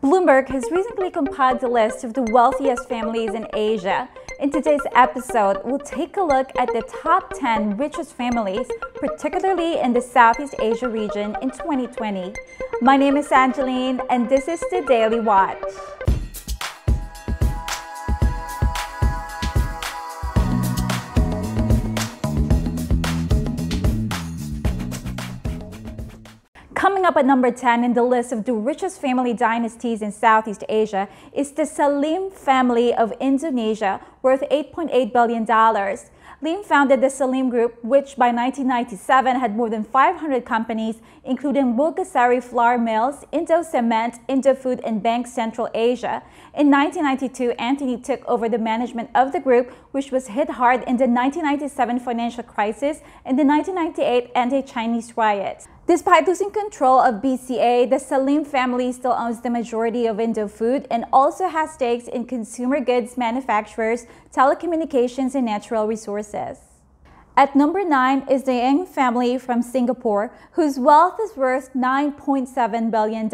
Bloomberg has recently compiled the list of the wealthiest families in Asia. In today's episode, we'll take a look at the top 10 richest families, particularly in the Southeast Asia region in 2020. My name is Angeline, and this is the Daily Watch. Coming up at number 10 in the list of the richest family dynasties in Southeast Asia is the Salim family of Indonesia, worth $8.8 billion. Lim founded the Salim Group, which by 1997 had more than 500 companies, including Bulgasari Flour Mills, Indo Cement, Indo Food, and Bank Central Asia. In 1992, Anthony took over the management of the group, which was hit hard in the 1997 financial crisis and the 1998 anti-Chinese riots. Despite losing control of BCA, the Salim family still owns the majority of Indo Food and also has stakes in consumer goods manufacturers, telecommunications, and natural resources. At number 9 is the Ng family from Singapore, whose wealth is worth $9.7 billion.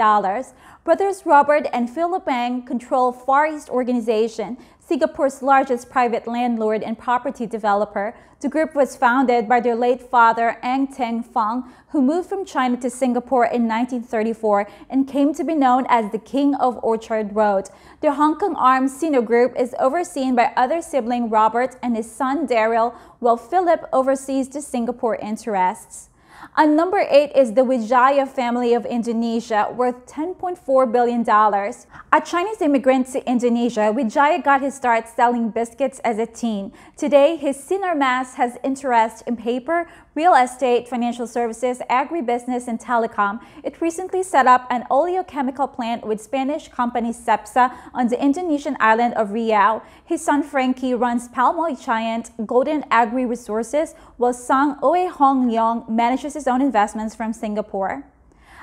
Brothers Robert and Philip Ng control Far East Organization, Singapore's largest private landlord and property developer. The group was founded by their late father, Ng Teng Fong, who moved from China to Singapore in 1934 and came to be known as the King of Orchard Road. Their Hong Kong arm, Sino Group, is overseen by other sibling Robert and his son Daryl, while Philip oversees the Singapore interests. On number 8 is the Wijaya family of Indonesia, worth $10.4 billion. A Chinese immigrant to Indonesia, Wijaya got his start selling biscuits as a teen. Today, his Sinarmas has interest in paper, real estate, financial services, agribusiness, and telecom. It recently set up an oleochemical plant with Spanish company Cepsa on the Indonesian island of Riau. His son Frankie runs palm oil giant Golden Agri Resources, while Sang Oe Hong Leong manages his own investments from Singapore.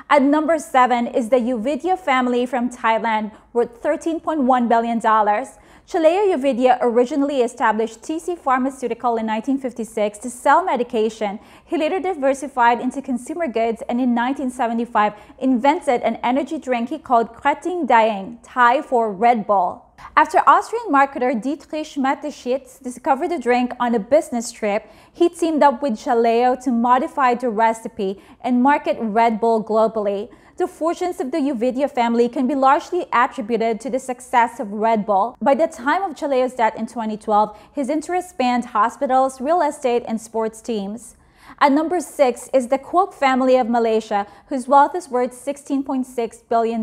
At number 7 is the Uvidya family from Thailand, worth $13.1 billion. Chaleo Uvidya originally established TC Pharmaceutical in 1956 to sell medication. He later diversified into consumer goods and in 1975 invented an energy drink he called Krating Daeng, Thai for Red Bull. After Austrian marketer Dietrich Mateschitz discovered the drink on a business trip, he teamed up with Chaleo to modify the recipe and market Red Bull globally. The fortunes of the Uvidya family can be largely attributed to the success of Red Bull. By the time of Chaleo's death in 2012, his interests spanned hospitals, real estate, and sports teams. At number 6 is the Kwok family of Malaysia, whose wealth is worth $16.6 billion.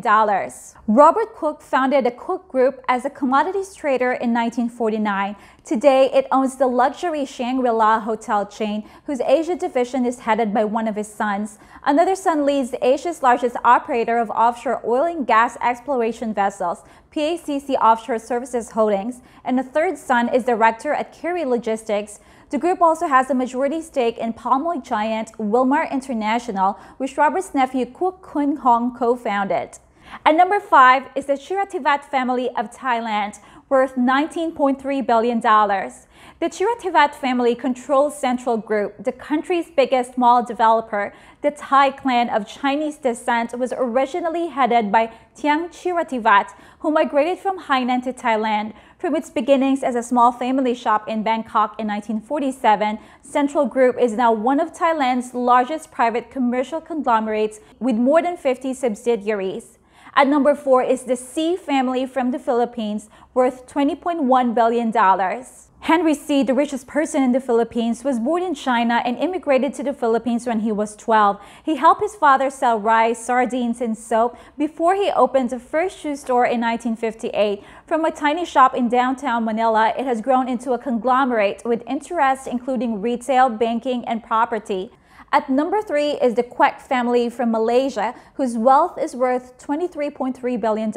Robert Kwok founded the Kwok Group as a commodities trader in 1949. Today, it owns the luxury Shangri-La hotel chain, whose Asia division is headed by one of his sons. Another son leads Asia's largest operator of offshore oil and gas exploration vessels, PACC Offshore Services Holdings, and a third son is director at Kerry Logistics. The group also has a majority stake in palm oil giant Wilmar International, which Robert's nephew Kwok Kun Hong co-founded. At number 5 is the Chirativat family of Thailand, worth $19.3 billion. The Chirativat family controls Central Group, the country's biggest mall developer. The Thai clan of Chinese descent was originally headed by Tiang Chirativat, who migrated from Hainan to Thailand. From its beginnings as a small family shop in Bangkok in 1947, Central Group is now one of Thailand's largest private commercial conglomerates with more than 50 subsidiaries. At number 4 is the C family from the Philippines, worth $20.1 billion. Henry C., the richest person in the Philippines, was born in China and immigrated to the Philippines when he was 12. He helped his father sell rice, sardines, and soap before he opened the first shoe store in 1958. From a tiny shop in downtown Manila, it has grown into a conglomerate with interests including retail, banking, and property. At number 3 is the Kwek family from Malaysia, whose wealth is worth $23.3 billion.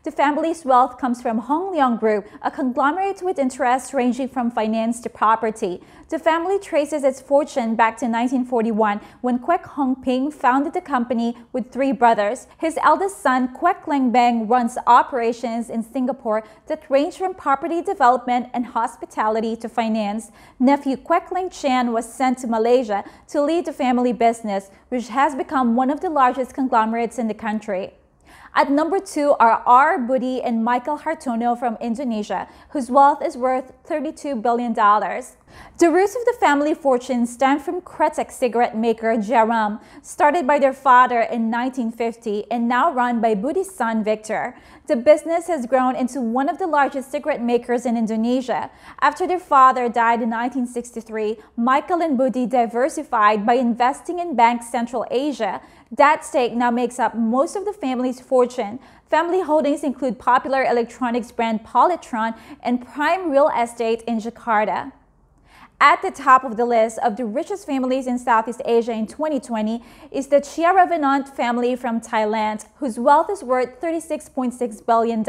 The family's wealth comes from Hong Leong Group, a conglomerate with interests ranging from finance to property. The family traces its fortune back to 1941 when Kwek Hong Ping founded the company with 3 brothers. His eldest son, Kwek Leng Beng, runs operations in Singapore that range from property development and hospitality to finance. Nephew Kwek Leng Chan was sent to Malaysia to lead the family business, which has become one of the largest conglomerates in the country. At number 2 are R. Budi and Michael Hartono from Indonesia, whose wealth is worth $32 billion. The roots of the family fortune stem from Kretek cigarette maker Jaram, started by their father in 1950 and now run by Budi's son Victor. The business has grown into one of the largest cigarette makers in Indonesia. After their father died in 1963, Michael and Budi diversified by investing in Bank Central Asia. That stake now makes up most of the family's fortune. Family holdings include popular electronics brand Polytron and prime real estate in Jakarta. At the top of the list of the richest families in Southeast Asia in 2020 is the Chiaravanant family from Thailand, whose wealth is worth $36.6 billion.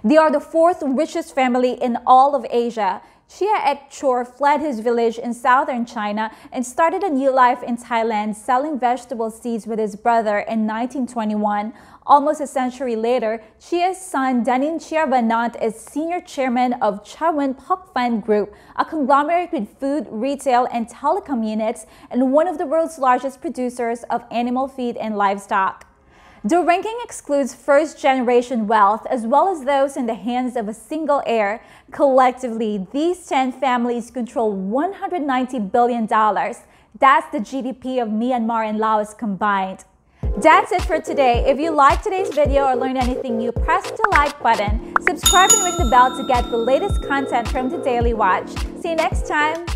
They are the fourth richest family in all of Asia. Chia Ek Chor fled his village in southern China and started a new life in Thailand, selling vegetable seeds with his brother in 1921. Almost a century later, Chia's son Danin Chiaravanant is senior chairman of Chawan Pokphand Group, a conglomerate with food, retail, and telecom units, and one of the world's largest producers of animal feed and livestock. The ranking excludes first-generation wealth as well as those in the hands of a single heir. Collectively, these 10 families control $190 billion. That's the GDP of Myanmar and Laos combined. That's it for today. If you liked today's video or learned anything new, press the like button, subscribe and ring the bell to get the latest content from the Daily Watch. See you next time.